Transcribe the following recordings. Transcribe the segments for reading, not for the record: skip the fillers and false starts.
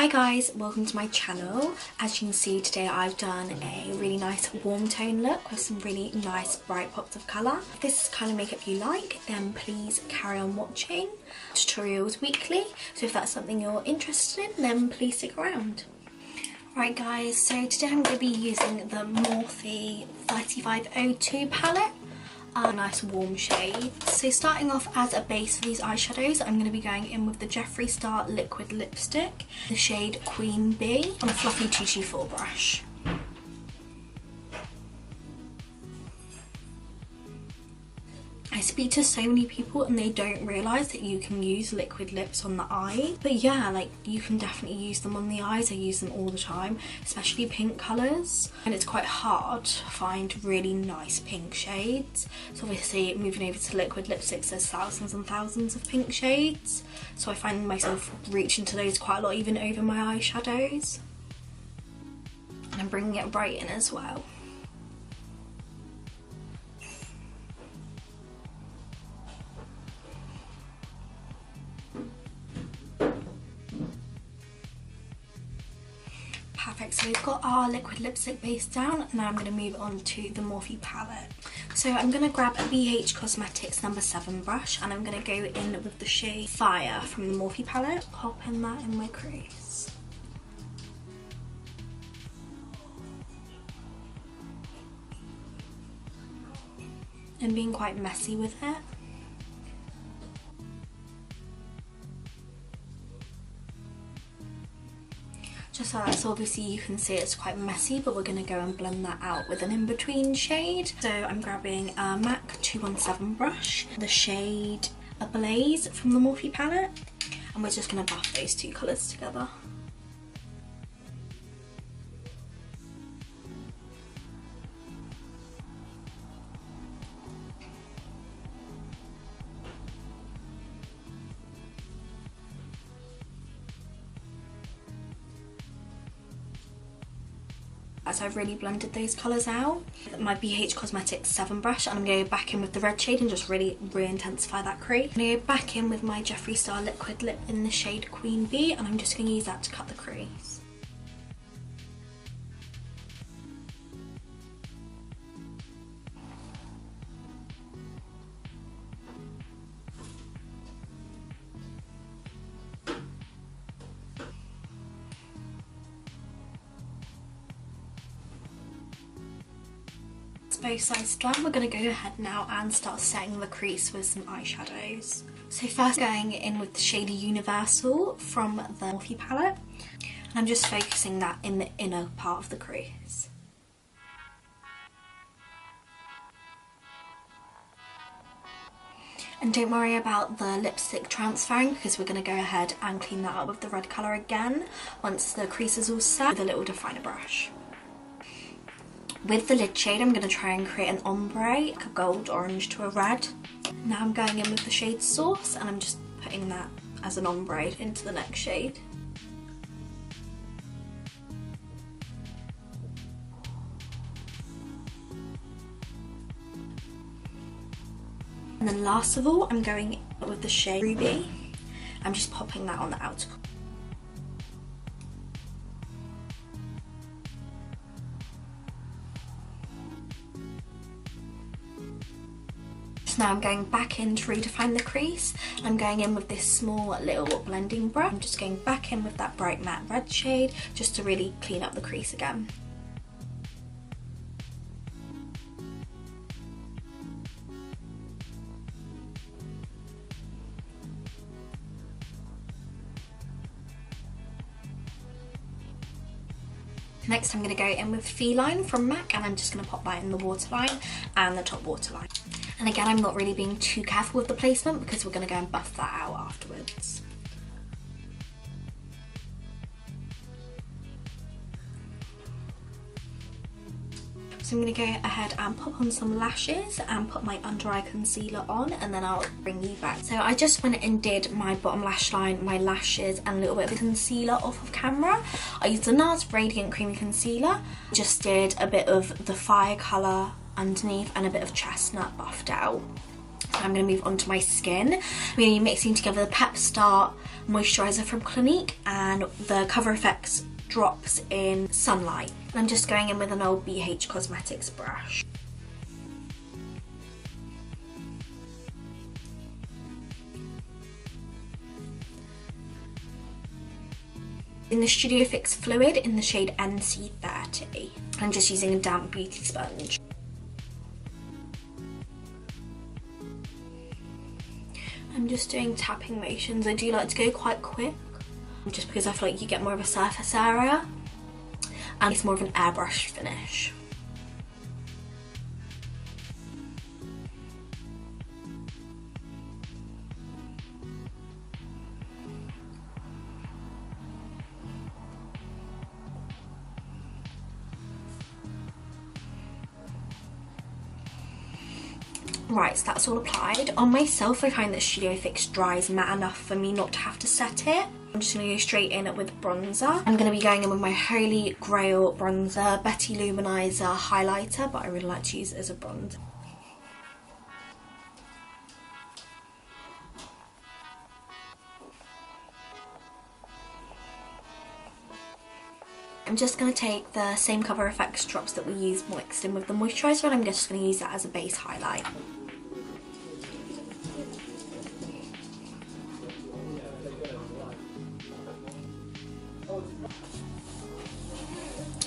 Hi guys, welcome to my channel. As you can see, today I've done a really nice warm tone look with some really nice bright pops of colour. If this is the kind of makeup you like, then please carry on watching tutorials weekly. So if that's something you're interested in, then please stick around. Right guys, so today I'm going to be using the Morphe 3502 palette. A nice warm shade. So starting off as a base for these eyeshadows, I'm going to be going in with the JEFFREE Star Liquid Lipstick, the shade Queen Bee, on a fluffy 224 brush. I speak to so many people and they don't realise that you can use liquid lips on the eye. But yeah, like you can definitely use them on the eyes. I use them all the time, especially pink colours. And it's quite hard to find really nice pink shades. So obviously moving over to liquid lipsticks, there's thousands and thousands of pink shades. So I find myself reaching to those quite a lot, even over my eyeshadows. And I'm bringing it right in as well. Perfect, so we've got our liquid lipstick base down. Now I'm going to move on to the Morphe palette. So I'm going to grab a BH Cosmetics number 7 brush and I'm going to go in with the shade Fire from the Morphe palette. Pop in that in my crease. And being quite messy with it. Just like that, so obviously you can see it's quite messy, but we're going to go and blend that out with an in-between shade. So I'm grabbing a MAC 217 brush, the shade Ablaze from the Morphe palette, and we're just going to buff those two colours together. As I've really blended those colours out, my BH Cosmetics 7 brush, and I'm going to go back in with the red shade and just really re-intensify that crease. I'm going to go back in with my JEFFREE Star Liquid Lip in the shade Queen Bee, and I'm just going to use that to cut the crease. Both sides done, we're going to go ahead now and start setting the crease with some eyeshadows. So first going in with the shade Universal from the Morphe palette, and I'm just focusing that in the inner part of the crease. And don't worry about the lipstick transferring, because we're going to go ahead and clean that up with the red colour again once the crease is all set with a little definer brush. With the lid shade, I'm going to try and create an ombre, like a gold orange to a red. Now I'm going in with the shade Source, and I'm just putting that as an ombre into the next shade. And then last of all, I'm going with the shade Ruby. I'm just popping that on the outer corner. Now I'm going back in to redefine the crease. I'm going in with this small little blending brush. I'm just going back in with that bright matte red shade just to really clean up the crease again. Next I'm going to go in with Feline from MAC, and I'm just going to pop that in the waterline and the top waterline. And again, I'm not really being too careful with the placement because we're going to go and buff that out afterwards. So I'm going to go ahead and pop on some lashes and put my under eye concealer on, and then I'll bring you back. So I just went and did my bottom lash line, my lashes, and a little bit of concealer off of camera. I used the NARS Radiant Creamy Concealer. Just did a bit of the fire colour underneath and a bit of chestnut buffed out. I'm going to move on to my skin. I'm going to be mixing together the Pep Start moisturiser from Clinique and the Cover FX drops in Sunlight. I'm just going in with an old BH Cosmetics brush. In the Studio Fix Fluid in the shade NC30. I'm just using a damp beauty sponge. I'm just doing tapping motions. I do like to go quite quick, just because I feel like you get more of a surface area and it's more of an airbrush finish. Right, so that's all applied. On myself, I find that Studio Fix dries matte enough for me not to have to set it. I'm just going to go straight in with bronzer. I'm going to be going in with my Holy Grail bronzer, Betty Luminizer highlighter, but I really like to use it as a bronzer. I'm just going to take the same Cover FX drops that we used mixed in with the moisturiser, and I'm just going to use that as a base highlight.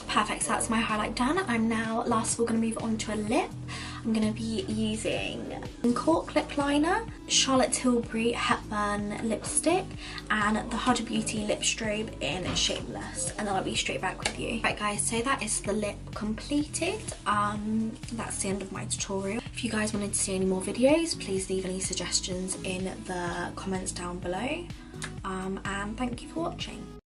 Perfect, so that's my highlight done. I'm now, last of all, going to move on to a lip. I'm going to be using CORK lip liner, Charlotte Tilbury Hepburn lipstick, and the Huda Beauty lip strobe in Shameless, and then I'll be straight back with you. Right guys, so that is the lip completed. That's the end of my tutorial. If you guys wanted to see any more videos, please leave any suggestions in the comments down below, and thank you for watching.